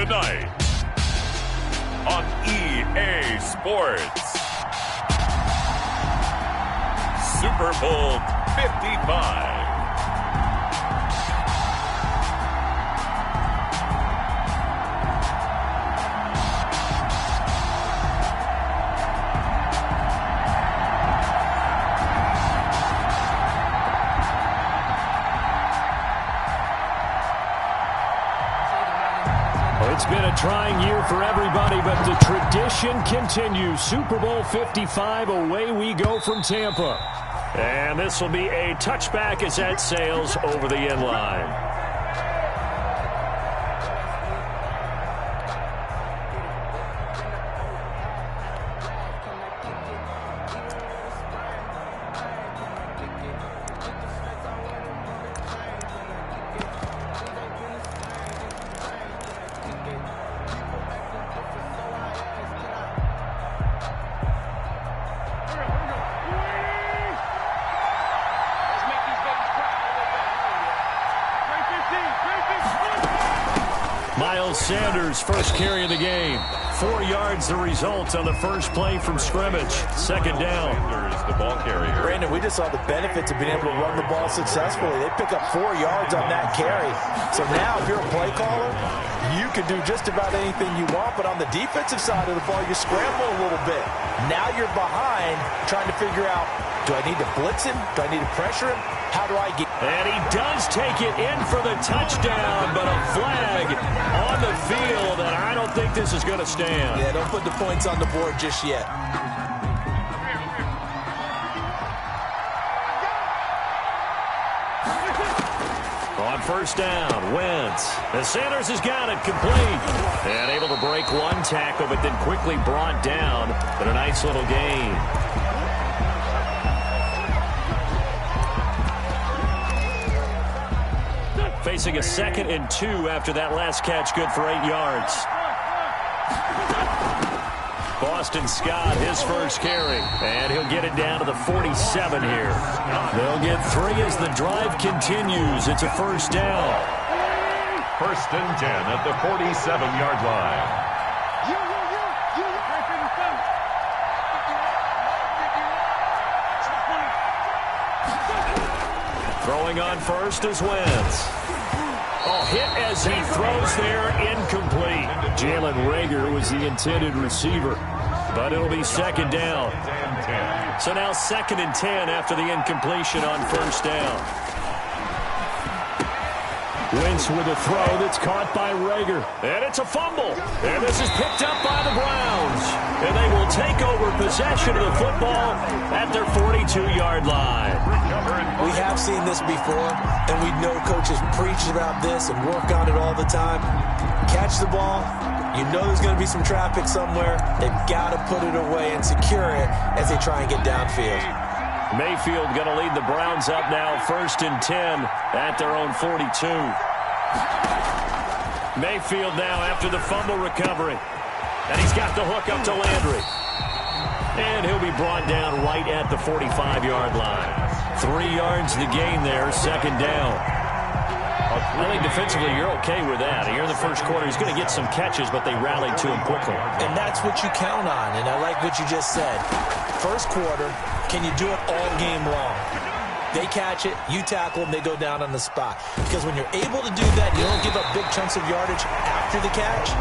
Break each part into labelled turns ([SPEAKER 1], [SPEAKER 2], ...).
[SPEAKER 1] tonight on EA Sports. Super Bowl 55.
[SPEAKER 2] It's been a trying year for everybody, but the tradition continues. Super Bowl 55, away we go from Tampa. And this will be a touchback as that sails over the end line. Sanders, first carry of the game. 4 yards the result on the first play from scrimmage. Second down.
[SPEAKER 1] Sanders, the ball carrier.
[SPEAKER 3] Brandon, we just saw the benefits of being able to run the ball successfully. They pick up 4 yards on that carry. So now if you're a play caller, you can do just about anything you want. But on the defensive side of the ball, you scramble a little bit. Now you're behind trying to figure out, do I need to blitz him? Do I need to pressure him? How do I get...
[SPEAKER 2] And he does take it in for the touchdown, but a flag on the field, and I don't think this is going to stand.
[SPEAKER 3] Yeah, don't put the points on the board just yet.
[SPEAKER 2] On first down, Wentz. And Sanders has got it complete. And able to break one tackle, but then quickly brought down. But a nice little gain. Facing a 2nd and 2 after that last catch, good for 8 yards. Boston Scott, his first carry, and he'll get it down to the 47 here. They'll get 3 as the drive continues. It's a first down.
[SPEAKER 1] First and 10 at the 47-yard line.
[SPEAKER 2] Throwing on first is Wentz. Oh, hit as he throws there, incomplete. Jalen Reagor was the intended receiver, but it'll be second down. So now 2nd and 10 after the incompletion on first down. Wentz with a throw that's caught by Reagor. And it's a fumble. And this is picked up by the Browns. And they will take over possession of the football at their 42-yard line.
[SPEAKER 3] We have seen this before, and we know coaches preach about this and work on it all the time. Catch the ball. You know there's going to be some traffic somewhere. They've got to put it away and secure it as they try and get downfield.
[SPEAKER 2] Mayfield going to lead the Browns up now, 1st and 10 at their own 42. Mayfield now after the fumble recovery. And he's got the hook up to Landry. And he'll be brought down right at the 45-yard line. 3 yards the gain there, second down. I think defensively you're okay with that. Here in the first quarter, he's going to get some catches, but they rallied to him quickly.
[SPEAKER 3] And that's what you count on, and I like what you just said. First quarter, can you do it all game long? They catch it, you tackle them, they go down on the spot. Because when you're able to do that, you don't give up big chunks of yardage after the catch.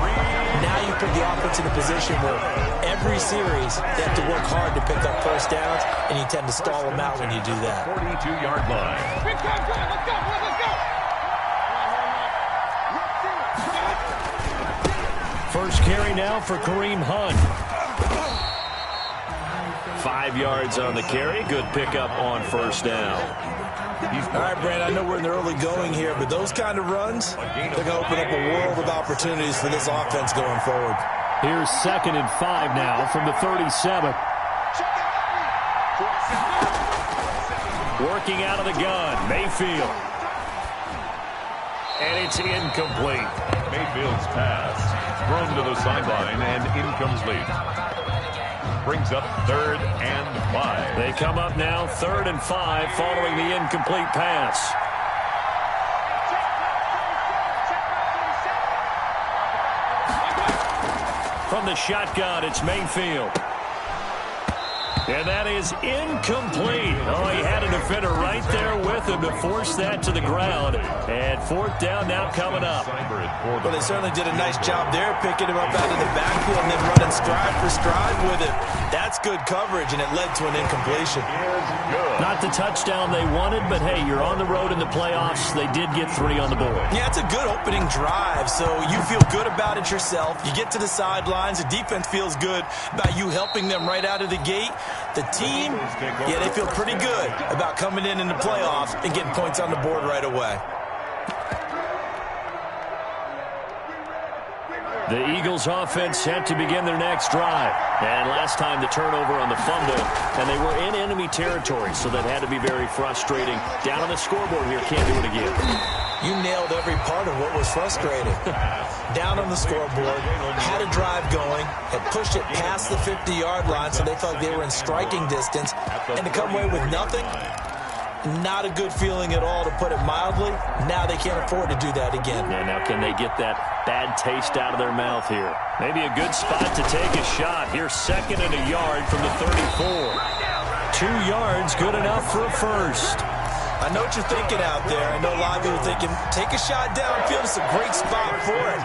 [SPEAKER 3] Now you put the offense in a position where every series they have to work hard to pick up first downs, and you tend to stall them out when you do that.
[SPEAKER 1] 42-yard line.
[SPEAKER 4] Let's go.
[SPEAKER 2] First carry now for Kareem Hunt. 5 yards on the carry. Good pickup on first down.
[SPEAKER 3] All right, Brand, I know we're in the early going here, but those kind of runs, they're going to open up a world of opportunities for this offense going forward.
[SPEAKER 2] Here's 2nd and 5 now from the 37. Working out of the gun, Mayfield. And it's incomplete.
[SPEAKER 1] Mayfield's pass thrown to the sideline and incomplete. Brings up 3rd and 5.
[SPEAKER 2] They come up now 3rd and 5 following the incomplete pass. from the shotgun. It's Mayfield. And that is incomplete. Oh, he had a defender right there with him to force that to the ground. And fourth down now coming up.
[SPEAKER 3] Well, they certainly did a nice job there, picking him up out of the backfield and then running stride for stride with it. That's good coverage, and it led to an incompletion.
[SPEAKER 2] Not the touchdown they wanted, but hey, you're on the road in the playoffs. They did get 3 on the board.
[SPEAKER 3] Yeah, it's a good opening drive, so you feel good about it yourself. You get to the sidelines. The defense feels good about you helping them right out of the gate. The team, yeah, they feel pretty good about coming in the playoffs and getting points on the board right away.
[SPEAKER 2] The Eagles offense set to begin their next drive. And last time the turnover on the fumble, and they were in enemy territory, so that had to be very frustrating. Down on the scoreboard here, can't do it again.
[SPEAKER 3] You nailed every part of what was frustrating. Down on the scoreboard, had a drive going, had pushed it past the 50-yard line, so they thought they were in striking distance, and to come away with nothing, not a good feeling at all, to put it mildly. Now they can't afford to do that again.
[SPEAKER 2] Yeah, now can they get that bad taste out of their mouth here? Maybe a good spot to take a shot. Here's 2nd and a yard from the 34. 2 yards, good enough for a first.
[SPEAKER 3] I know what you're thinking out there. I know a lot of you are thinking, take a shot downfield. It's a great spot for it.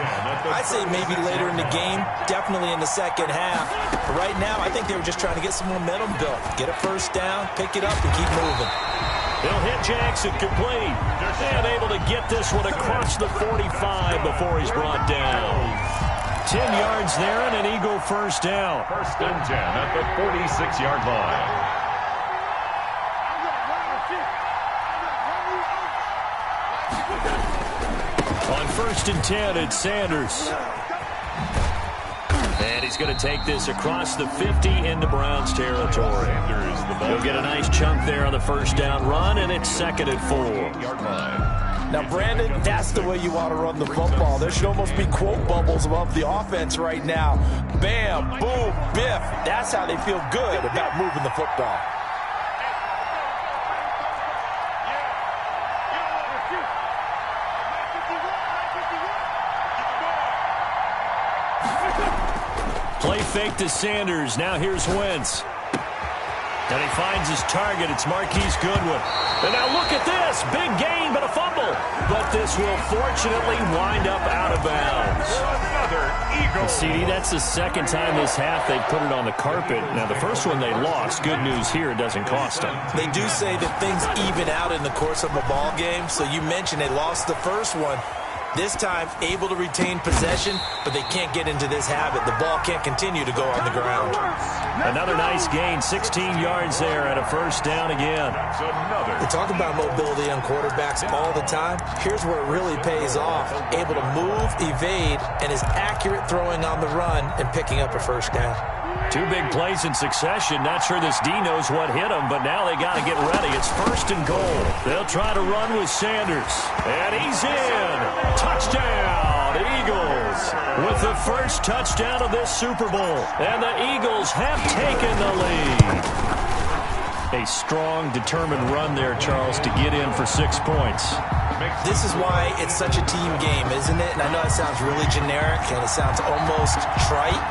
[SPEAKER 3] I'd say maybe later in the game, definitely in the second half. But right now, I think they were just trying to get some momentum built. Get a first down, pick it up, and keep moving.
[SPEAKER 2] He'll hit Jackson complete. And able to get this one across the 45 before he's brought down. 10 yards there and an Eagle first down.
[SPEAKER 1] 1st and 10 at the 46-yard line.
[SPEAKER 2] On 1st and 10, it's Sanders. And he's going to take this across the 50 into Browns territory. He'll get a nice chunk there on the first down run, and it's 2nd and 4.
[SPEAKER 3] Now, Brandon, that's the way you want to run the football. There should almost be quote bubbles above the offense right now. Bam, boom, biff. That's how they feel good about moving the football.
[SPEAKER 2] Play fake to Sanders. Now here's Wentz. And he finds his target. It's Marquise Goodwin. And now look at this. Big gain, but a fumble. But this will fortunately wind up out of bounds.
[SPEAKER 1] Another Eagle.
[SPEAKER 2] CD, that's the 2nd time this half they put it on the carpet. Now, the first one they lost. Good news here, it doesn't cost them.
[SPEAKER 3] They do say that things even out in the course of a ball game. So you mentioned they lost the first one. This time, able to retain possession, but they can't get into this habit. The ball can't continue to go on the ground.
[SPEAKER 2] Another nice gain, 16 yards there and a first down again.
[SPEAKER 3] We talk about mobility on quarterbacks all the time. Here's where it really pays off. Able to move, evade, and is accurate throwing on the run and picking up a first down.
[SPEAKER 2] 2 big plays in succession. Not sure this D knows what hit him, but now they got to get ready. It's 1st and goal. They'll try to run with Sanders. And he's in. Touchdown, Eagles. With the first touchdown of this Super Bowl. And the Eagles have taken the lead. A strong, determined run there, Charles, to get in for 6 points.
[SPEAKER 3] This is why it's such a team game, isn't it? And I know it sounds really generic and it sounds almost trite,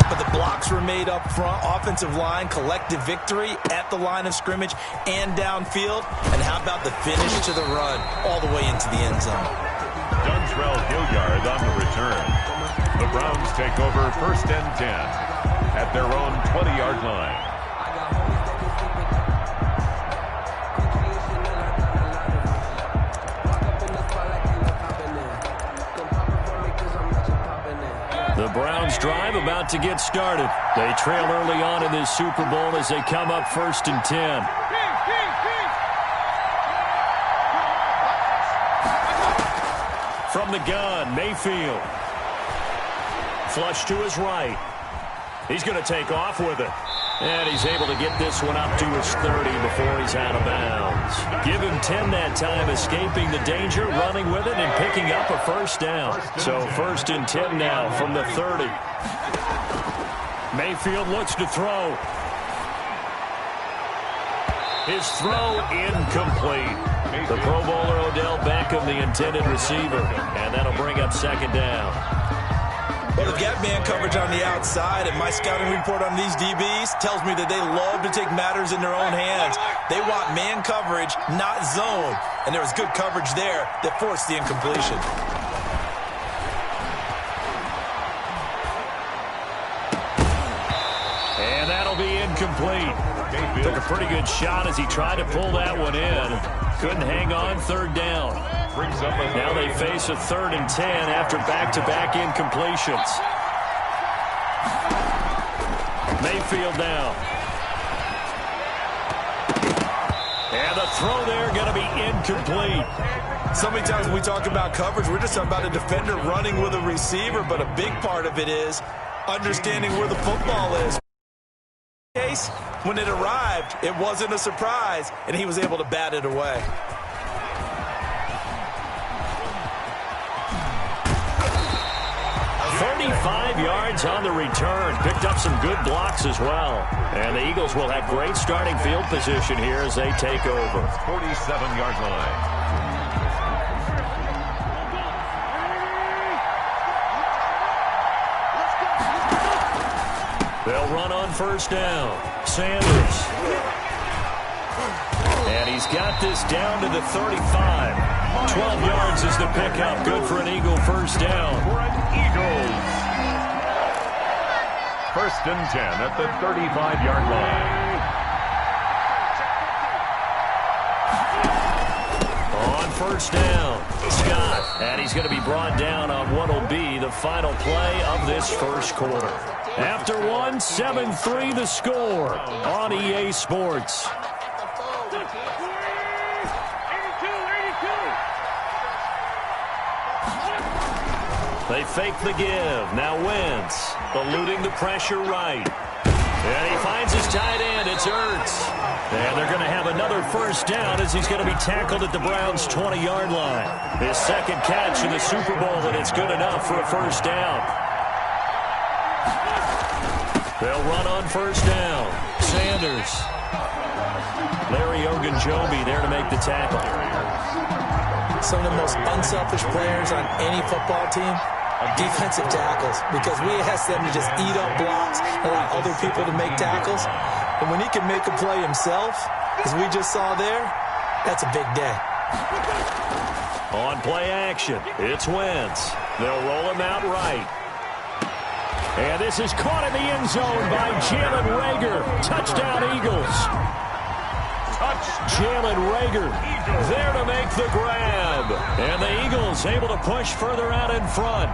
[SPEAKER 3] but the blocks were made up front, offensive line, collective victory at the line of scrimmage and downfield. And how about the finish to the run all the way into the end zone?
[SPEAKER 1] Dontrell Hilliard on the return. The Browns take over 1st and 10 at their own 20-yard line.
[SPEAKER 2] The Browns drive about to get started. They trail early on in this Super Bowl as they come up 1st and 10. From the gun, Mayfield. Flush to his right. He's going to take off with it. And he's able to get this one up to his 30 before he's out of bounds. Give him 10 that time, escaping the danger, running with it, and picking up a first down. So 1st and 10 now from the 30. Mayfield looks to throw. His throw incomplete. The Pro Bowler Odell Beckham, the intended receiver. And that'll bring up 2nd down.
[SPEAKER 3] Well, they've got man coverage on the outside, and my scouting report on these DBs tells me that they love to take matters in their own hands. They want man coverage, not zone. And there was good coverage there that forced the incompletion.
[SPEAKER 2] And that'll be incomplete. Took a pretty good shot as he tried to pull that one in. Couldn't hang on, third down. Now they face a 3rd and 10 after back-to-back incompletions. Mayfield now. And the throw there going to be incomplete.
[SPEAKER 3] So many times when we talk about coverage, we're just talking about a defender running with a receiver, but a big part of it is understanding where the football is. When it arrived, it wasn't a surprise, and he was able to bat it away.
[SPEAKER 2] Yards on the return. Picked up some good blocks as well. And the Eagles will have great starting field position here as they take over.
[SPEAKER 1] 47-yard line.
[SPEAKER 2] They'll run on first down. Sanders. And he's got this down to the 35. 12 yards is the pickup. Good for an Eagle first down.
[SPEAKER 1] For an Eagles. First and 10 at the 35-yard line.
[SPEAKER 2] On first down, Scott. And he's going to be brought down on what will be the final play of this first quarter. After one, 7-3 the score on EA Sports. They fake the give. Now Wentz eluding the pressure right. And he finds his tight end. It's Ertz. And they're going to have another first down as he's going to be tackled at the Browns' 20-yard line. His second catch in the Super Bowl, and it's good enough for a first down. They'll run on first down. Sanders. Larry Ogunjobi there to make the tackle.
[SPEAKER 3] Some of the most unselfish players on any football team, defensive tackles, because we ask them to just eat up blocks, allow other people to make tackles. And when he can make a play himself, as we just saw there, that's a big day.
[SPEAKER 2] On play action, it's Wentz. They'll roll him out right. And this is caught in the end zone by Jalen Reagor. Touchdown, Eagles. Jalen Reagor there to make the grab. And the Eagles able to push further out in front.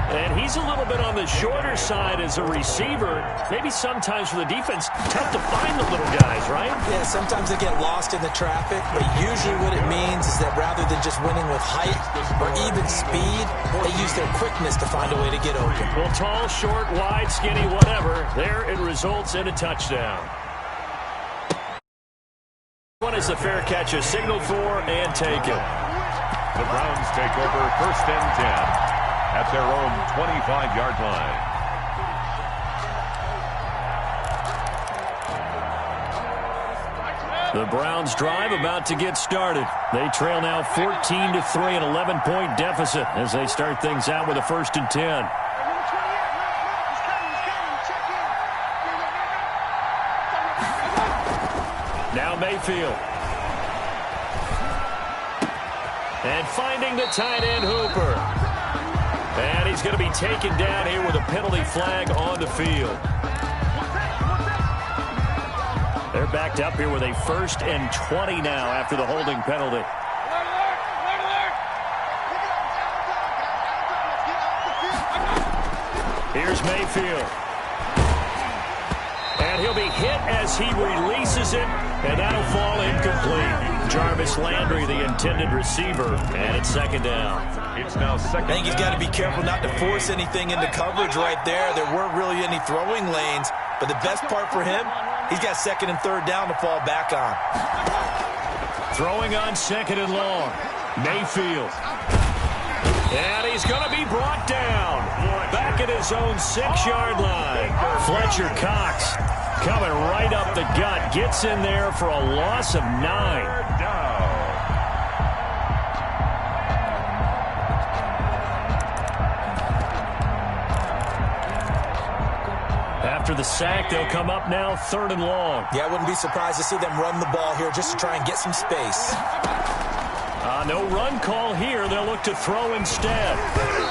[SPEAKER 2] And he's a little bit on the shorter side as a receiver. Maybe sometimes for the defense, tough to find the little guys, right?
[SPEAKER 3] Yeah, sometimes they get lost in the traffic, but usually what it means is that rather than just winning with height or even speed, they use their quickness to find a way to get open.
[SPEAKER 2] Well, tall, short, wide, skinny, whatever. There it results in a touchdown. One is the fair catch, a signal for and taken.
[SPEAKER 1] The Browns take over first and 10 at their own 25-yard line.
[SPEAKER 2] The Browns drive about to get started. They trail now 14-3, an 11-point deficit as they start things out with a first and 10. Now Mayfield. And finding the tight end Hooper. And he's going to be taken down here with a penalty flag on the field. They're backed up here with a first and 20 now after the holding penalty. Here's Mayfield. And he'll be hit as he releases it, and that'll fall incomplete. Jarvis Landry, the intended receiver, and it's second down.
[SPEAKER 1] It's now second.
[SPEAKER 3] I think he's got to be careful not to force anything into coverage right there. There weren't really any throwing lanes, but the best part for him, he's got second and third down to fall back on.
[SPEAKER 2] Throwing on second and long. Mayfield. And he's going to be brought down. Back at his own 6-yard line. Fletcher Cox coming right up the gut. Gets in there for a loss of 9. after the sack, they'll come up now 3rd and long.
[SPEAKER 3] Yeah, I wouldn't be surprised to see them run the ball here just to try and get some space.
[SPEAKER 2] No run call here. They'll look to throw instead.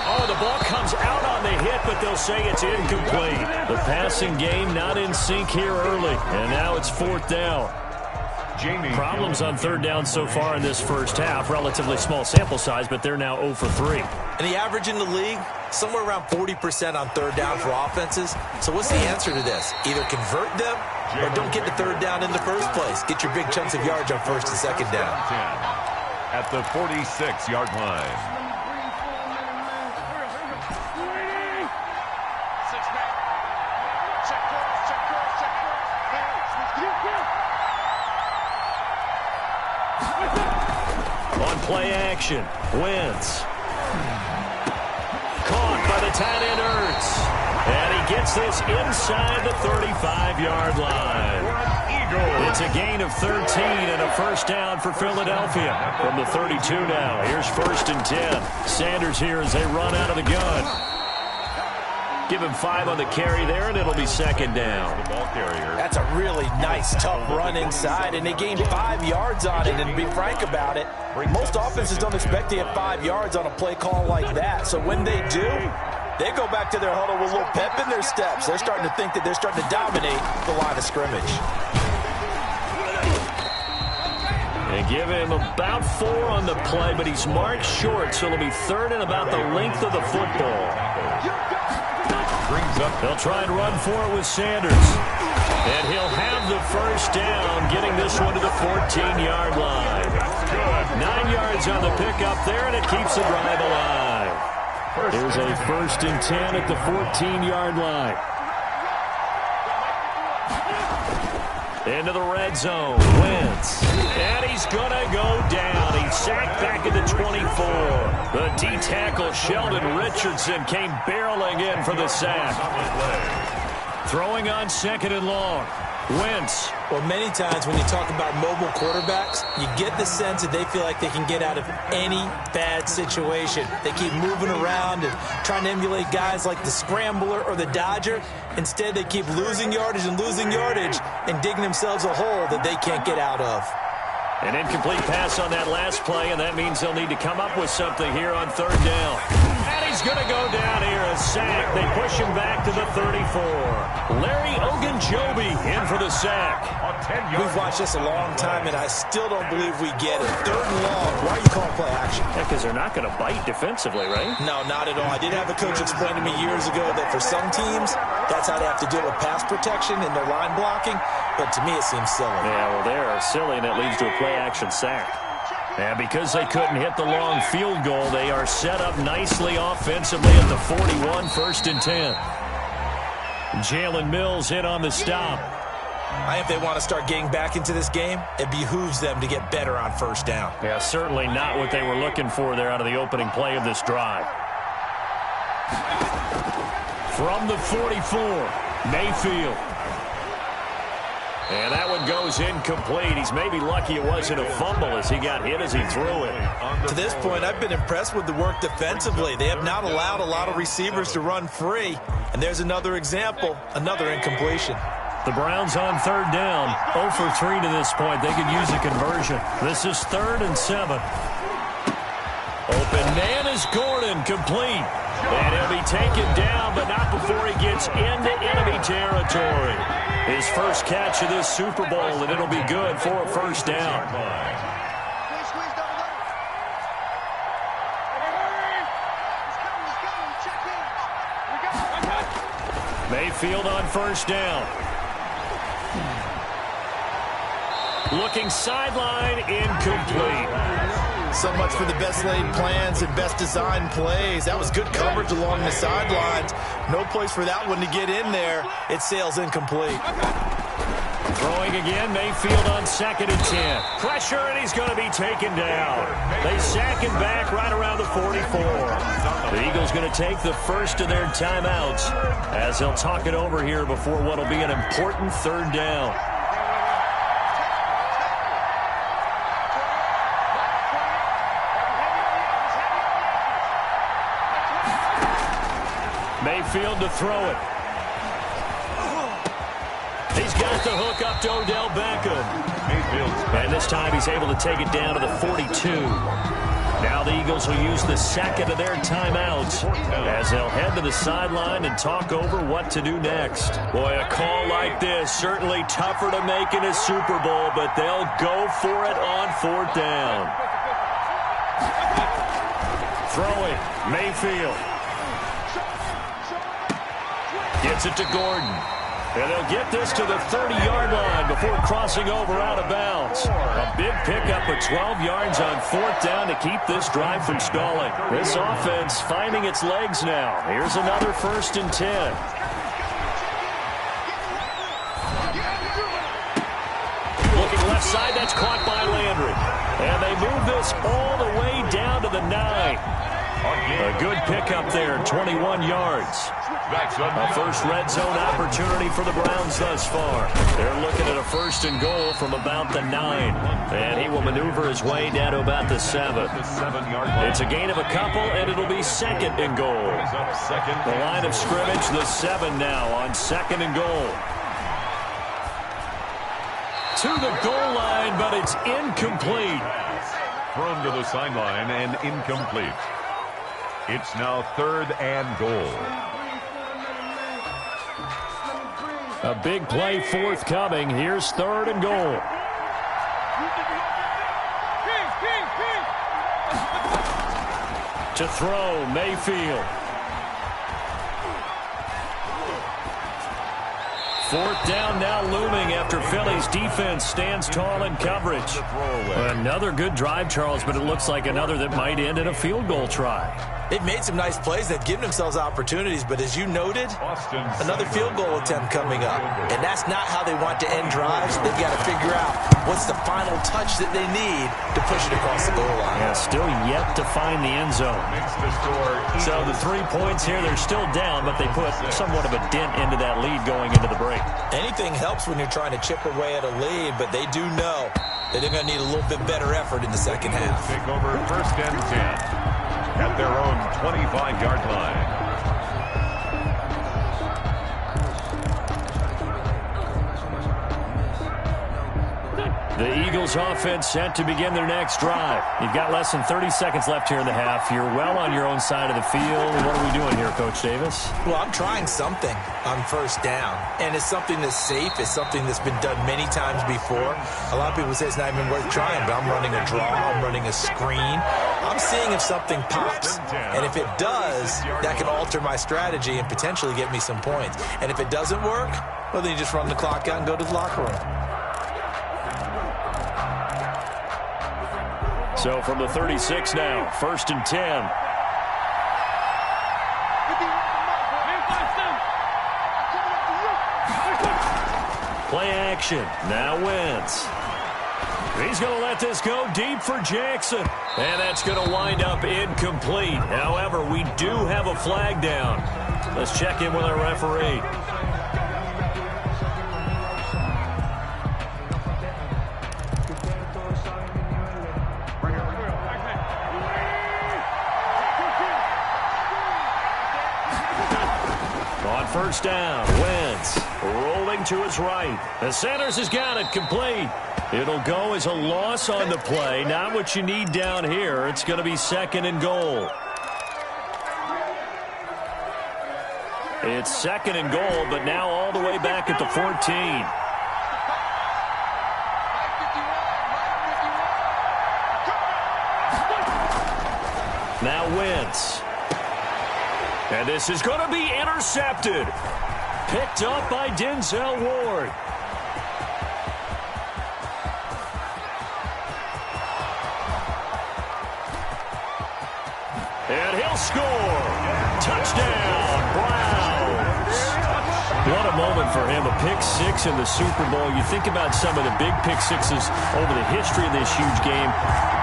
[SPEAKER 2] Oh, the ball comes out on the hit, but they'll say it's incomplete. The passing game not in sync here early, and now it's 4th down. Problems on 3rd down so far in this first half. Relatively small sample size, but they're now 0 for 3.
[SPEAKER 3] And the average in the league, somewhere around 40% on 3rd down for offenses. So what's the answer to this? Either convert them or don't get the 3rd down in the first place. Get your big chunks of yards on 1st and 2nd down.
[SPEAKER 1] At the 46-yard line.
[SPEAKER 2] On play action, Wentz. Caught by the tight end Ertz. And he gets this inside the 35-yard line. It's a gain of 13 and a 1st down for Philadelphia. From the 32 now, here's 1st and 10. Sanders here as they run out of the gun. Give him 5 on the carry there, and it'll be 2nd down.
[SPEAKER 3] That's a really nice, tough run inside, and they gained 5 yards on it. And to be frank about it, most offenses don't expect to get 5 yards on a play call like that. So when they do, they go back to their huddle with a little pep in their steps. They're starting to think that they're starting to dominate the line of scrimmage.
[SPEAKER 2] They give him about 4 on the play, but he's marked short, so it'll be 3rd and about the length of the football. They'll try and run for it with Sanders. And he'll have the 1st down, getting this one to the 14-yard line. 9 yards on the pickup there, and it keeps the drive alive. Here's a 1st and 10 at the 14-yard line. Into the red zone. Wentz. And he's going to go down. He's sacked back at the 24. The D-tackle Sheldon Richardson came barreling in for the sack. Throwing on 2nd and long. Wentz.
[SPEAKER 3] Well, many times when you talk about mobile quarterbacks, you get the sense that they feel like they can get out of any bad situation. They keep moving around and trying to emulate guys like the scrambler or the dodger. Instead, they keep losing yardage and digging themselves a hole that they can't get out of.
[SPEAKER 2] An incomplete pass on that last play, and that means they'll need to come up with something here on 3rd down. And he's going to go down here, a sack. They push him back to the 34. Larry Ogunjobi in for the sack.
[SPEAKER 3] We've watched this a long time, and I still don't believe we get it. 3rd and long. Why are you calling play action?
[SPEAKER 2] Yeah, because they're not going to bite defensively, right?
[SPEAKER 3] No, not at all. I did have a coach explain to me years ago that for some teams, that's how they have to deal with pass protection and their line blocking. But to me, it seems silly.
[SPEAKER 2] Yeah, well, they're silly, and it leads to a play-action sack. And because they couldn't hit the long field goal, they are set up nicely offensively at the 41, 1st and 10. Jalen Mills hit on the stop.
[SPEAKER 3] If they want to start getting back into this game, it behooves them to get better on 1st down.
[SPEAKER 2] Yeah, certainly not what they were looking for there out of the opening play of this drive. From the 44, Mayfield. And that one goes incomplete. He's maybe lucky it wasn't a fumble as he got hit as he threw it.
[SPEAKER 3] To this point, I've been impressed with the work defensively. They have not allowed a lot of receivers to run free. And there's another example, another incompletion.
[SPEAKER 2] The Browns on 3rd down. 0 for 3 to this point. They could use a conversion. This is 3rd and 7. Open man is Gordon, complete. And he'll be taken down, but not before he gets into enemy territory. His first catch of this Super Bowl, and it'll be good for a 1st down. Mayfield on 1st down. Looking sideline, incomplete.
[SPEAKER 3] So much for the best laid plans and best designed plays. That was good coverage along the sidelines. No place for that one to get in there. It sails incomplete.
[SPEAKER 2] Throwing again, Mayfield on 2nd and 10. Pressure, and he's going to be taken down. They sack him back right around the 44. The Eagles going to take the first of their timeouts as they'll talk it over here before what will be an important 3rd down. Mayfield to throw it. He's got the hook up to Odell Beckham. And this time he's able to take it down to the 42. Now the Eagles will use the second of their timeouts as they'll head to the sideline and talk over what to do next. Boy, a call like this, certainly tougher to make in a Super Bowl, but they'll go for it on 4th down. Throwing, Mayfield. Gets it to Gordon. And they'll get this to the 30-yard line before crossing over out of bounds. A big pickup of 12 yards on 4th down to keep this drive from stalling. This offense finding its legs now. Here's another 1st and 10. Looking left side, that's caught by Landry. And they move this all the way down to the 9. A good pickup there, 21 yards. A first red zone opportunity for the Browns thus far. They're looking at a 1st and goal from about the 9. And he will maneuver his way down to about the 7. It's a gain of a couple, and it'll be 2nd and goal. The line of scrimmage, the 7 now on 2nd and goal. To the goal line, but it's incomplete.
[SPEAKER 1] Thrown to the sideline and incomplete. It's now 3rd and goal.
[SPEAKER 2] A big play forthcoming. Here's 3rd and goal. To throw, Mayfield. 4th down now looming after Philly's defense stands tall in coverage. Another good drive, Charles, but it looks like another that might end in a field goal try.
[SPEAKER 3] They've made some nice plays. They've given themselves opportunities, but as you noted, another field goal attempt coming up. And that's not how they want to end drives. They've got to figure out what's the final touch that they need to push it across the goal line.
[SPEAKER 2] Yeah, still yet to find the end zone. So the 3 points here, they're still down, but they put somewhat of a dent into that lead going into the break.
[SPEAKER 3] Anything helps when you're trying to chip away at a lead, but they do know that they're going to need a little bit better effort in the second half.
[SPEAKER 1] Take over 1st and 10 at their own 25-yard line.
[SPEAKER 2] The Eagles offense set to begin their next drive. You've got less than 30 seconds left here in the half. You're well on your own side of the field. What are we doing here, Coach Davis?
[SPEAKER 3] Well, I'm trying something on 1st down, and it's something that's safe. It's something that's been done many times before. A lot of people say it's not even worth trying, but I'm running a draw. I'm running a screen. I'm seeing if something pops, and if it does, that can alter my strategy and potentially get me some points. And if it doesn't work, well, then you just run the clock out and go to the locker room.
[SPEAKER 2] So from the 36 now, 1st and 10. Play action. Now Wentz. He's going to let this go deep for Jackson. And that's going to wind up incomplete. However, we do have a flag down. Let's check in with our referee. On 1st down, Wentz rolling to his right. The Sanders has got it complete. It'll go as a loss on the play. Not what you need down here. It's going to be 2nd and goal. It's 2nd and goal, but now all the way back at the 14. Now Wentz. And this is going to be intercepted. Picked up by Denzel Ward. And he'll score. Touchdown, Browns. What a moment for him. A pick six in the Super Bowl. You think about some of the big pick sixes over the history of this huge game.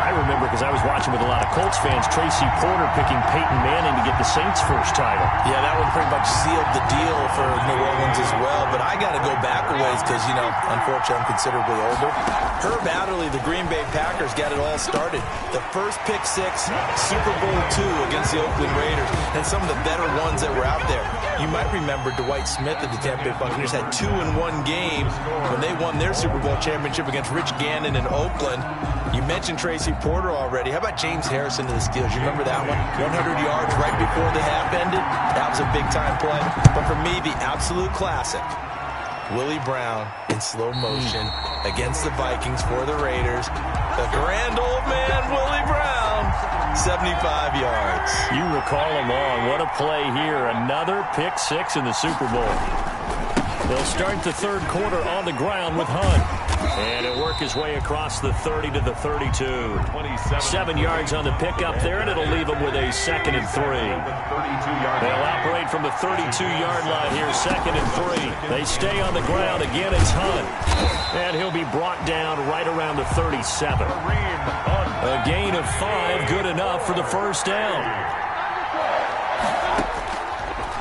[SPEAKER 2] I remember, because I was watching with a lot of Colts fans, Tracy Porter picking Peyton Manning to get the Saints' first title.
[SPEAKER 3] Yeah, that one pretty much sealed the deal for New Orleans as well. But I got to go back a ways because, you know, unfortunately I'm considerably older. Herb Adderley, the Green Bay Packers, got it all started. The first pick six, Super Bowl II against the Oakland Raiders, and some of the better ones that were out there. You might remember Dwight Smith of the Tampa Bay Buccaneers had 2 in one game when they won their Super Bowl championship against Rich Gannon in Oakland. You mentioned Tracy Porter already. How about James Harrison to the Steelers? You remember that one? 100 yards right before the half ended. That was a big-time play. But for me, the absolute classic, Willie Brown in slow motion against the Vikings for the Raiders. The grand old man, Willie Brown, 75 yards.
[SPEAKER 2] You recall them all. What a play here. Another pick six in the Super Bowl. They'll start the third quarter on the ground with Hunt. And he'll work his way across the 30 to the 32. 7 yards on the pickup there, and it'll leave him with a 2nd and 3. They'll operate from the 32-yard line here, 2nd and 3. They stay on the ground. Again, it's Hunt. And he'll be brought down right around the 37. A gain of 5, good enough for the first down.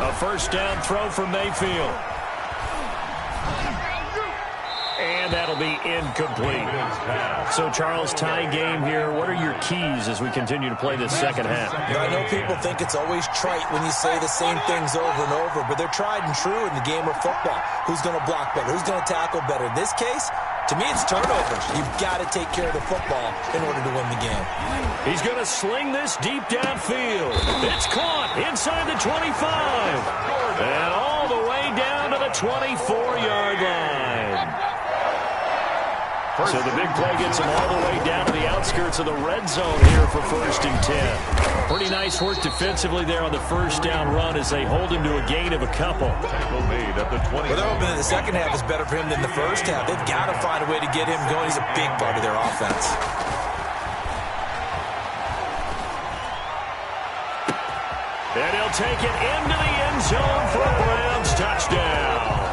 [SPEAKER 2] A first down throw from Mayfield. And that'll be incomplete. So, Charles, tie game here. What are your keys as we continue to play this second half?
[SPEAKER 3] I know people think it's always trite when you say the same things over and over, but they're tried and true in the game of football. Who's going to block better? Who's going to tackle better? In this case, to me, it's turnovers. You've got to take care of the football in order to win the game.
[SPEAKER 2] He's going to sling this deep downfield. It's caught inside the 25. And all the way down to the 24-yard line. So the big play gets him all the way down to the outskirts of the red zone here for 1st and 10. Pretty nice work defensively there on the first down run as they hold him to a gain of a couple.
[SPEAKER 1] Tackle made at the 20.
[SPEAKER 3] Well, they're hoping that the second half is better for him than the first half. They've got to find a way to get him going. He's a big part of their offense.
[SPEAKER 2] And he'll take it into the end zone for a Browns touchdown.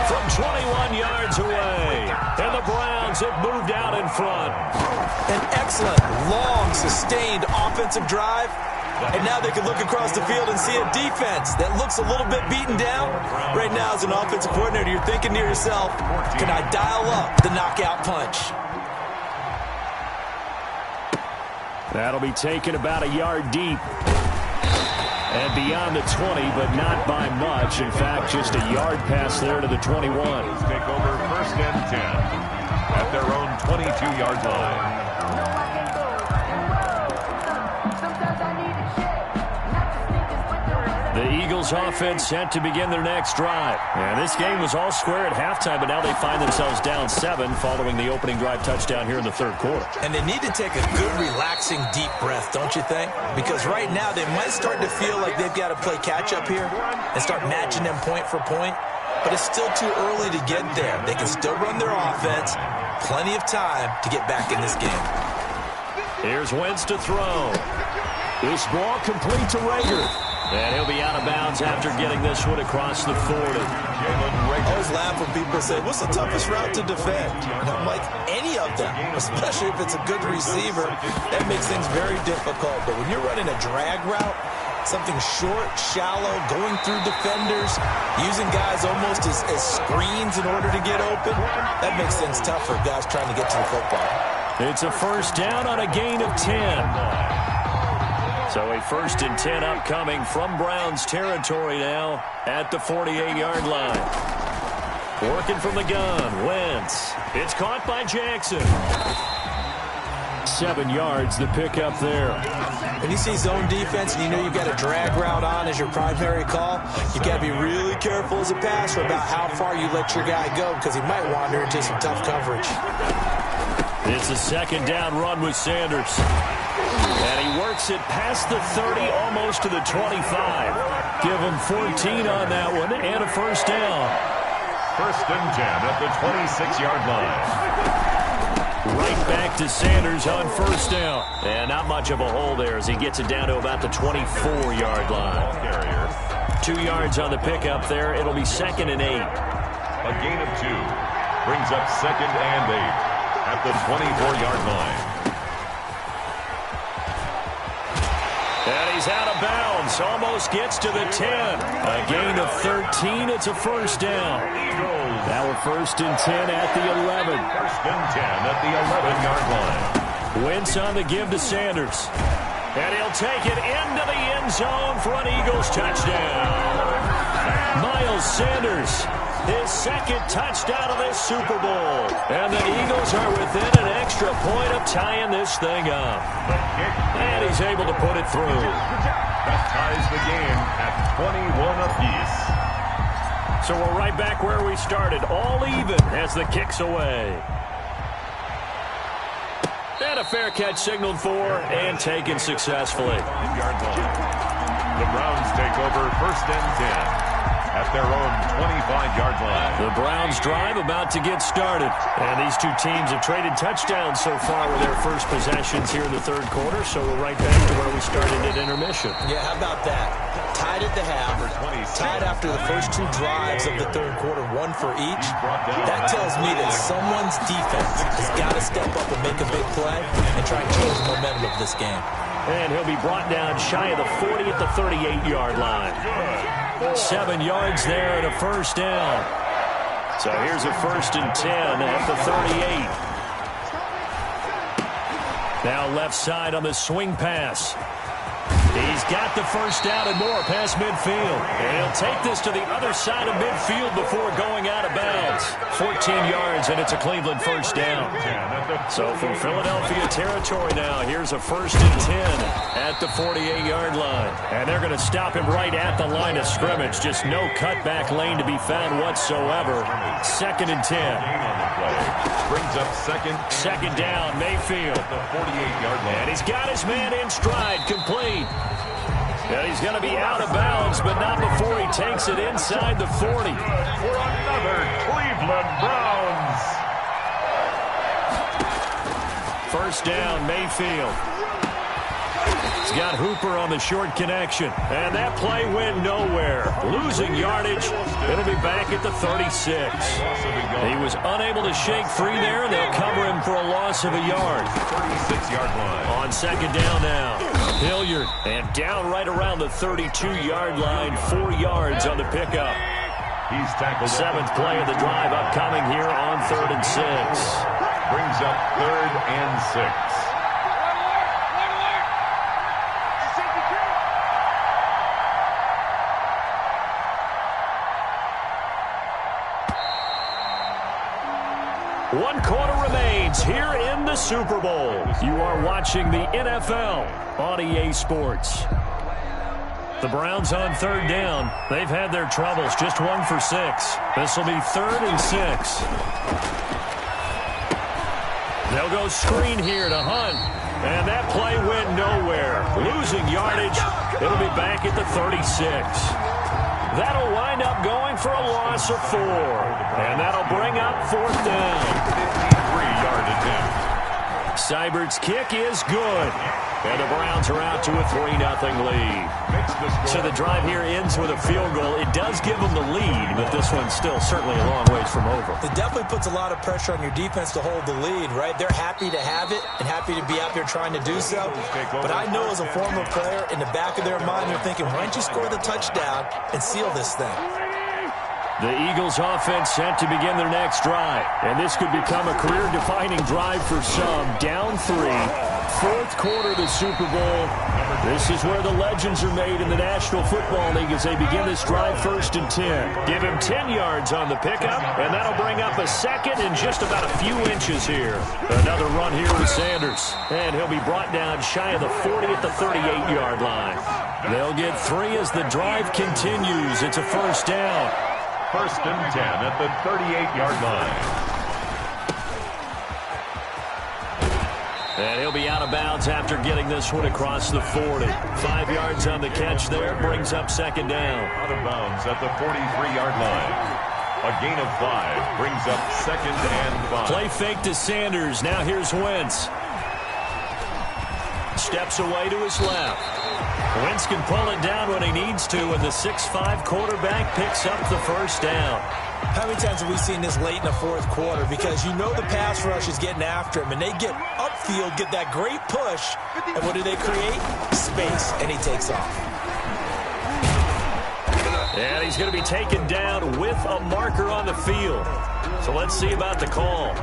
[SPEAKER 2] From 21 yards away. And the Browns have moved out in front.
[SPEAKER 3] An excellent, long, sustained offensive drive. And now they can look across the field and see a defense that looks a little bit beaten down. Right now, as an offensive coordinator, you're thinking to yourself, can I dial up the knockout punch?
[SPEAKER 2] That'll be taken about a yard deep. And beyond the 20, but not by much. In fact, just a yard pass there to the 21.
[SPEAKER 1] Take over 1st and 10 at their own 22-yard line.
[SPEAKER 2] The Eagles offense set to begin their next drive. And this game was all square at halftime, but now they find themselves down 7 following the opening drive touchdown here in the third quarter.
[SPEAKER 3] And they need to take a good, relaxing, deep breath, don't you think? Because right now they might start to feel like they've got to play catch-up here and start matching them point for point. But it's still too early to get there. They can still run their offense. Plenty of time to get back in this game.
[SPEAKER 2] Here's Wentz to throw. This ball complete to Rager. And he'll be out of bounds after getting this one across the 40.
[SPEAKER 3] I always laugh when people say, what's the toughest route to defend? And I'm like, any of them, especially if it's a good receiver. That makes things very difficult. But when you're running a drag route, something short, shallow, going through defenders, using guys almost as screens in order to get open, that makes things tough for guys trying to get to the football.
[SPEAKER 2] It's a first down on a gain of 10. So a 1st and 10 upcoming from Browns territory now at the 48-yard line. Working from the gun, Wentz. It's caught by Jackson. 7 yards, the pickup there.
[SPEAKER 3] When you see zone defense and you know you've got a drag route on as your primary call, you've got to be really careful as a passer about how far you let your guy go because he might wander into some tough coverage.
[SPEAKER 2] It's a 2nd down run with Sanders. And he works it past the 30, almost to the 25. Give him 14 on that one and a first down.
[SPEAKER 1] 1st and 10 at the 26-yard line.
[SPEAKER 2] Right back to Sanders on first down. And not much of a hole there as he gets it down to about the 24-yard line. 2 yards on the pickup there. It'll be 2nd and 8.
[SPEAKER 1] A gain of 2 brings up 2nd and 8 at the 24-yard line.
[SPEAKER 2] he's out of bounds. Almost gets to the 10. A gain of 13. It's a first down. Now we're first and 10 at the 11.
[SPEAKER 1] First and 10 at the 11-yard line.
[SPEAKER 2] Wentz on the give to Sanders. And he'll take it into the end zone for an Eagles touchdown. Miles Sanders, his second touchdown of this Super Bowl. And the Eagles are within an extra point of tying this thing up. And he's able to put it through.
[SPEAKER 1] That ties the game at 21 apiece.
[SPEAKER 2] So we're right back where we started, all even as the kick's away. And a fair catch signaled for and taken successfully.
[SPEAKER 1] The Browns take over first and 10 at their own 25-yard line.
[SPEAKER 2] The Browns drive about to get started. And these two teams have traded touchdowns so far with their first possessions here in the third quarter. So we're right back to where we started at intermission.
[SPEAKER 3] Yeah, how about that? Tied at the half, tied after the first two drives of the third quarter, one for each. That tells me that someone's defense has got to step up and make a big play and try and change the momentum of this game.
[SPEAKER 2] And he'll be brought down shy of the 40 at the 38-yard line. 7 yards there and a first down. So here's a first and 10 at the 38. Now left side on the swing pass. He's got the first down and more past midfield. And he'll take this to the other side of midfield before going out of bounds. 14 yards, and it's a Cleveland first down. So from Philadelphia territory now, here's a first and 10 at the 48-yard line. And they're going to stop him right at the line of scrimmage. Just no cutback lane to be found whatsoever. Second and 10.
[SPEAKER 1] Brings up second
[SPEAKER 2] down, Mayfield.
[SPEAKER 1] The 48-yard line.
[SPEAKER 2] And he's got his man in stride, complete. And he's going to be out of bounds, but not before he takes it inside the 40.
[SPEAKER 1] For another Cleveland Browns.
[SPEAKER 2] First down, Mayfield. He's got Hooper on the short connection. And that play went nowhere. Losing yardage. It'll be back at the 36. He was unable to shake free there. They'll cover him for a loss of a yard.
[SPEAKER 1] 36-yard line.
[SPEAKER 2] On second down now. Hilliard. And down right around the 32-yard line. 4 yards on the pickup.
[SPEAKER 1] He's tackled.
[SPEAKER 2] Seventh play of the drive upcoming here on 3rd and 6.
[SPEAKER 1] Brings up 3rd and 6.
[SPEAKER 2] One quarter remains here in the Super Bowl. You are watching the NFL on EA Sports. The Browns on 3rd down. They've had their troubles, just 1 for 6. This will be 3rd and 6. They'll go screen here to Hunt. And that play went nowhere. Losing yardage. It'll be back at the 36. That'll wind up going for a loss of 4. And that'll bring up 4th down.
[SPEAKER 1] 53-yard attempt.
[SPEAKER 2] Seibert's kick is good. And the Browns are out to a 3-0 lead. So the drive here ends with a field goal. It does give them the lead, but this one's still certainly a long ways from over.
[SPEAKER 3] It definitely puts a lot of pressure on your defense to hold the lead, right? They're happy to have it and happy to be out there trying to do so. But I know as a former player, in the back of their mind, they're thinking, why don't you score the touchdown and seal this thing?
[SPEAKER 2] The Eagles offense set to begin their next drive. And this could become a career-defining drive for some. Down 3. 4th quarter of the Super Bowl. This is where the legends are made in the National Football League as they begin this drive 1st and 10. Give him 10 yards on the pickup, and that'll bring up a second in just about a few inches here. Another run here with Sanders. And he'll be brought down shy of the 40 at the 38-yard line. They'll get 3 as the drive continues. It's a first down.
[SPEAKER 1] 1st and 10 at the 38-yard line.
[SPEAKER 2] And he'll be out of bounds after getting this one across the 40. 5 yards on the catch there. Brings up second down.
[SPEAKER 1] Out of bounds at the 43-yard line. A gain of 5 brings up 2nd and 5.
[SPEAKER 2] Play fake to Sanders. Now here's Wentz. steps away to his left. Wentz can pull it down when he needs to, and the 6'5" quarterback picks up the first down.
[SPEAKER 3] How many times have we seen this late in the fourth quarter? Because you know the pass rush is getting after him, and they get upfield, get that great push, and what do they create? Space, and he takes off.
[SPEAKER 2] And he's going to be taken down with a marker on the field. So let's see about the call.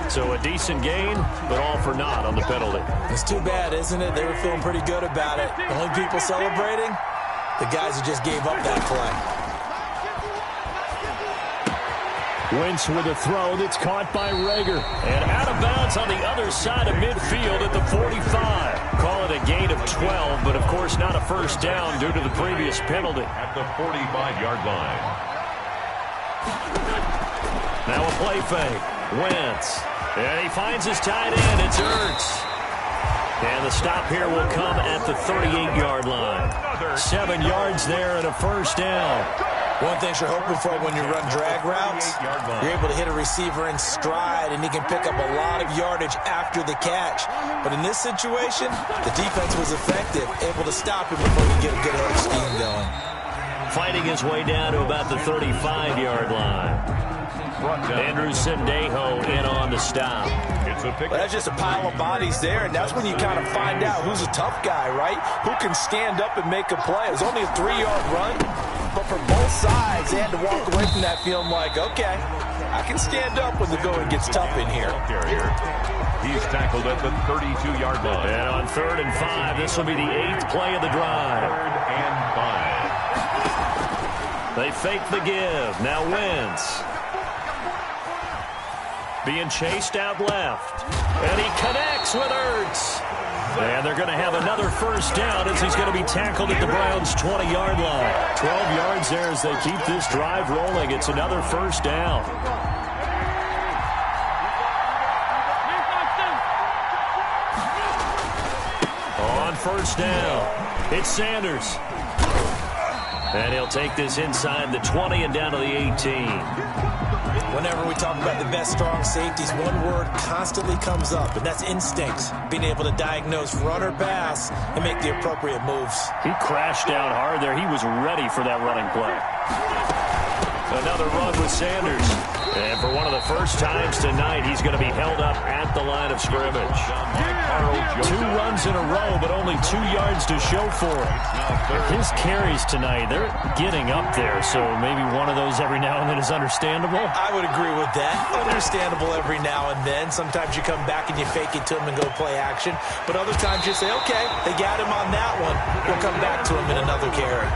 [SPEAKER 2] So a decent gain, but all for naught on the penalty.
[SPEAKER 3] It's too bad, isn't it? They were feeling pretty good about it. The only people celebrating, the guys who just gave up that play.
[SPEAKER 2] Wentz with a throw that's caught by Rager. And out of bounds on the other side of midfield at the 45. Call it a gain of 12, but of course not a first down due to the previous penalty.
[SPEAKER 1] At the 45-yard line.
[SPEAKER 2] Now a play fake. Wentz. And he finds his tight end. It's Ertz. And the stop here will come at the 38-yard line. 7 yards there and a first down.
[SPEAKER 3] One thing you're hoping for when you run drag routes, you're able to hit a receiver in stride, and he can pick up a lot of yardage after the catch. But in this situation, the defense was effective, able to stop him before he get a good head scheme going.
[SPEAKER 2] Fighting his way down to about the 35-yard line. Andrew Sendejo in on the stop.
[SPEAKER 3] Well, that's just a pile of bodies there, and that's when you kind of find out who's a tough guy, right? Who can stand up and make a play. It was only a 3-yard run, but for both sides, they had to walk away from that feeling like, okay, I can stand up when the going gets tough in here.
[SPEAKER 1] He's tackled at the 32-yard line.
[SPEAKER 2] And on 3rd and 5, this will be the 8th play of the drive.
[SPEAKER 1] 3rd and 5.
[SPEAKER 2] They fake the give. Now Wentz. Being chased out left. And he connects with Ertz. And they're going to have another first down as he's going to be tackled at the Browns' 20-yard line. 12 yards there as they keep this drive rolling. It's another first down. On first down, it's Sanders. And he'll take this inside the 20 and down to the 18.
[SPEAKER 3] Whenever we talk about the best strong safeties, one word constantly comes up, and that's instincts. Being able to diagnose run or pass and make the appropriate moves.
[SPEAKER 2] He crashed down hard there. He was ready for that running play. Another run with Sanders. And for one of the first times tonight, he's going to be held up at the line of scrimmage. 2 runs in a row, but only 2 yards to show for it. His carries tonight, they're getting up there, so maybe one of those every now and then is understandable.
[SPEAKER 3] I would agree with that. Understandable every now and then. Sometimes you come back and you fake it to him and go play action. But other times you say, okay, they got him on that one. We'll come back to him in another carry.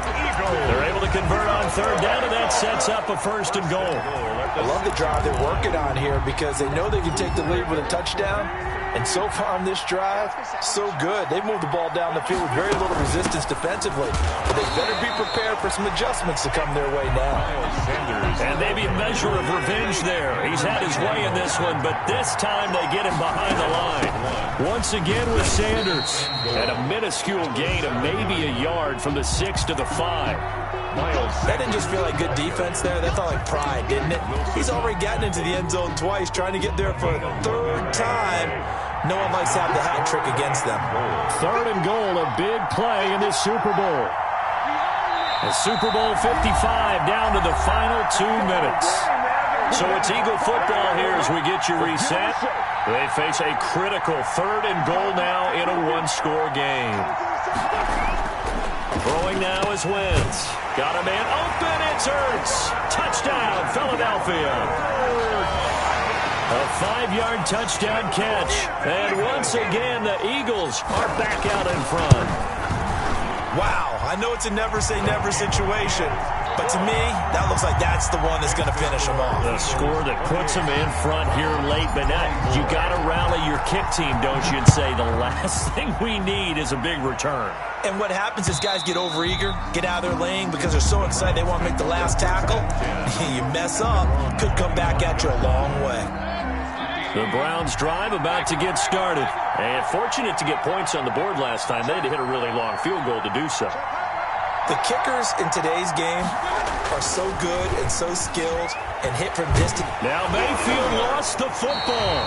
[SPEAKER 2] They're able to convert on 3rd down, and that sets up a 1st and goal.
[SPEAKER 3] I love the drive they're working on here because they know they can take the lead with a touchdown. And so far on this drive, so good. They've moved the ball down the field with very little resistance defensively. But they better be prepared for some adjustments to come their way now.
[SPEAKER 2] And maybe a measure of revenge there. He's had his way in this one, but this time they get him behind the line. Once again with Sanders. And a minuscule gain of maybe a yard from the 6 to the 5.
[SPEAKER 3] That didn't just feel like good defense there. That felt like pride, didn't it? He's already gotten into the end zone twice, trying to get there for a 3rd time. No one likes to have the hat trick against them.
[SPEAKER 2] 3rd and goal, a big play in this Super Bowl. The Super Bowl 55 down to the final 2 minutes. So it's Eagle football here as we get you reset. They face a critical 3rd and goal now in a 1-score game. Throwing now is Wentz. Got a man open. It's Ertz. Touchdown, Philadelphia. A 5-yard touchdown catch. And once again, the Eagles are back out in front.
[SPEAKER 3] Wow, I know it's a never-say-never situation, but to me, that looks like that's the one that's going to finish them off.
[SPEAKER 2] The score that puts them in front here late, but now you got to rally your kick team, don't you, and say the last thing we need is a big return.
[SPEAKER 3] And what happens is guys get overeager, get out of their lane because they're so excited they want to make the last tackle. You mess up, could come back at you a long way.
[SPEAKER 2] The Browns drive about to get started. And fortunate to get points on the board last time. They had to hit a really long field goal to do so.
[SPEAKER 3] The kickers in today's game are so good and so skilled and hit from distance.
[SPEAKER 2] Now Mayfield lost the football.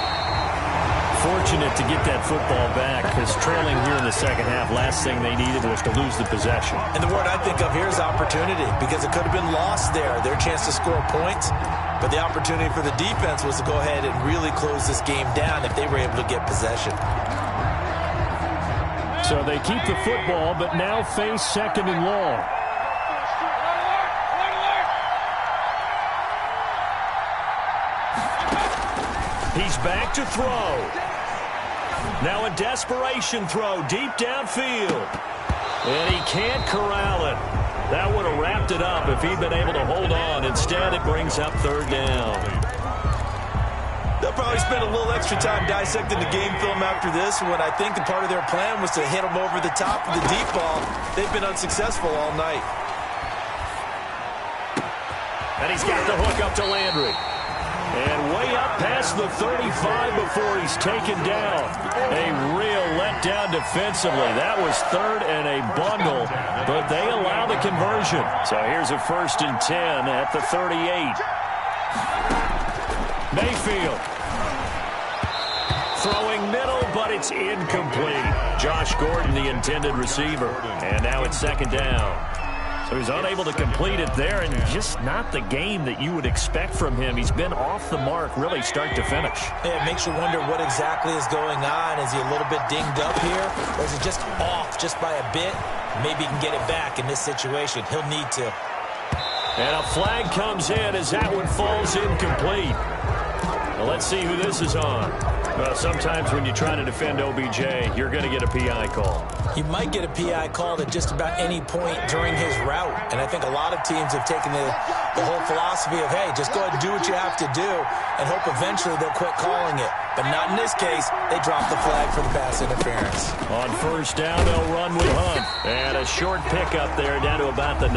[SPEAKER 2] Fortunate to get that football back, because trailing here in the second half, last thing they needed was to lose the possession.
[SPEAKER 3] And the word I think of here is opportunity, because it could have been lost there, their chance to score points. But the opportunity for the defense was to go ahead and really close this game down if they were able to get possession.
[SPEAKER 2] So they keep the football, but now face second and long. He's back to throw. Now a desperation throw deep downfield. And he can't corral it. That would have wrapped it up if he'd been able to hold on. Instead, it brings up third down.
[SPEAKER 3] They'll probably spend a little extra time dissecting the game film after this, when I think the part of their plan was to hit them over the top of the deep ball. They've been unsuccessful all night.
[SPEAKER 2] And he's got the hook up to Landry. And way up past the 35 before he's taken down. A real letdown defensively. That was third and a bundle, but they allow the conversion. So here's a 1st and 10 at the 38. Mayfield. Throwing middle, but it's incomplete. Josh Gordon, the intended receiver. And now it's 2nd down. So he's unable to complete it there, and just not the game that you would expect from him. He's been off the mark, really start to finish.
[SPEAKER 3] Yeah, it makes you wonder what exactly is going on. Is he a little bit dinged up here, or is it just off just by a bit? Maybe he can get it back in this situation. He'll need to.
[SPEAKER 2] And a flag comes in as that one falls incomplete. Well, let's see who this is on. Well, sometimes when you try to defend OBJ, you're going to get a PI call.
[SPEAKER 3] He might get a PI call at just about any point during his route. And I think a lot of teams have taken the whole philosophy of, hey, just go ahead and do what you have to do and hope eventually they'll quit calling it. But not in this case. They dropped the flag for the pass interference.
[SPEAKER 2] On 1st down, they'll run with Hunt. And a short pickup there down to about the 9.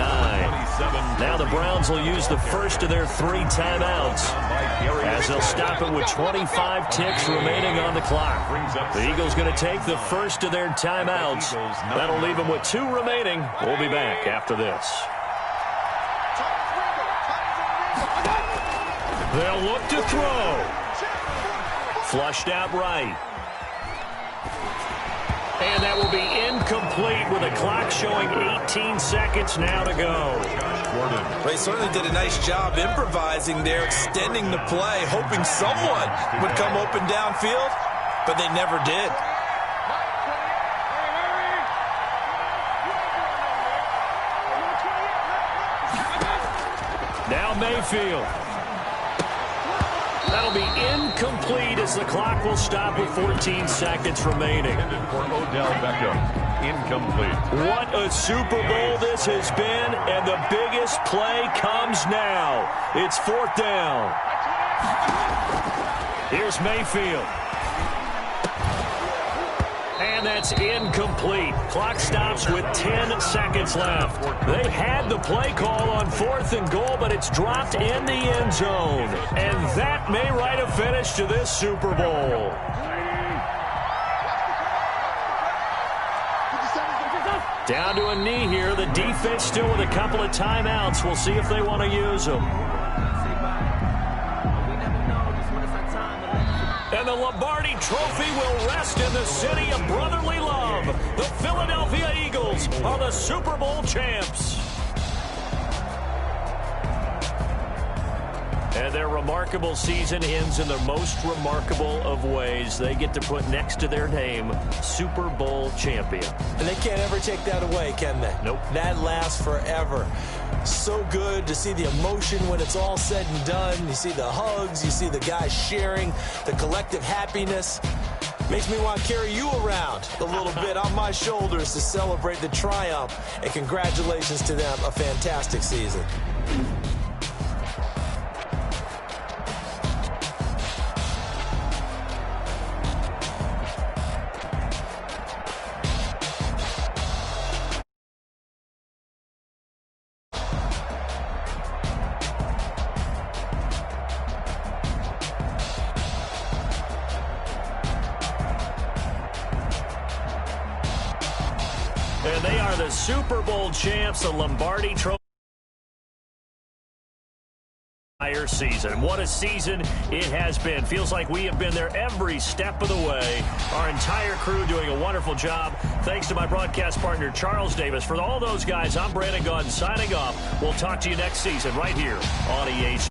[SPEAKER 2] Now the Browns will use the first of their 3 timeouts, as they'll stop it with 25 ticks remaining on the clock. The Eagles going to take the first of their timeouts. That'll leave them with 2 remaining. We'll be back after this. They'll look to throw. Flushed out right. And that will be incomplete with a clock showing 18 seconds now to go.
[SPEAKER 3] They certainly did a nice job improvising there, extending the play, hoping someone would come open downfield, but they never did.
[SPEAKER 2] Now Mayfield. That'll be incomplete as the clock will stop with 14 seconds remaining.
[SPEAKER 1] For Odell Beckham, incomplete.
[SPEAKER 2] What a Super Bowl this has been, and the biggest play comes now. It's 4th down. Here's Mayfield. And that's incomplete. Clock stops with 10 seconds left. They had the play call on 4th and goal, but it's dropped in the end zone. And that may write a finish to this Super Bowl. Down to a knee here. The defense still with a couple of timeouts. We'll see if they want to use them. And the Lombardi Trophy will rest in the city of brotherly love. The Philadelphia Eagles are the Super Bowl champs. And their remarkable season ends in the most remarkable of ways. They get to put next to their name, Super Bowl champion.
[SPEAKER 3] And they can't ever take that away, can they?
[SPEAKER 2] Nope.
[SPEAKER 3] That lasts forever. So good to see the emotion when it's all said and done. You see the hugs, you see the guys sharing, the collective happiness. Makes me want to carry you around a little bit on my shoulders to celebrate the triumph. And congratulations to them, a fantastic season.
[SPEAKER 2] And they are the Super Bowl champs, the Lombardi Trophy. entire season. What a season it has been. Feels like we have been there every step of the way. Our entire crew doing a wonderful job. Thanks to my broadcast partner, Charles Davis. For all those guys, I'm Brandon Gaudin signing off. We'll talk to you next season right here on EA.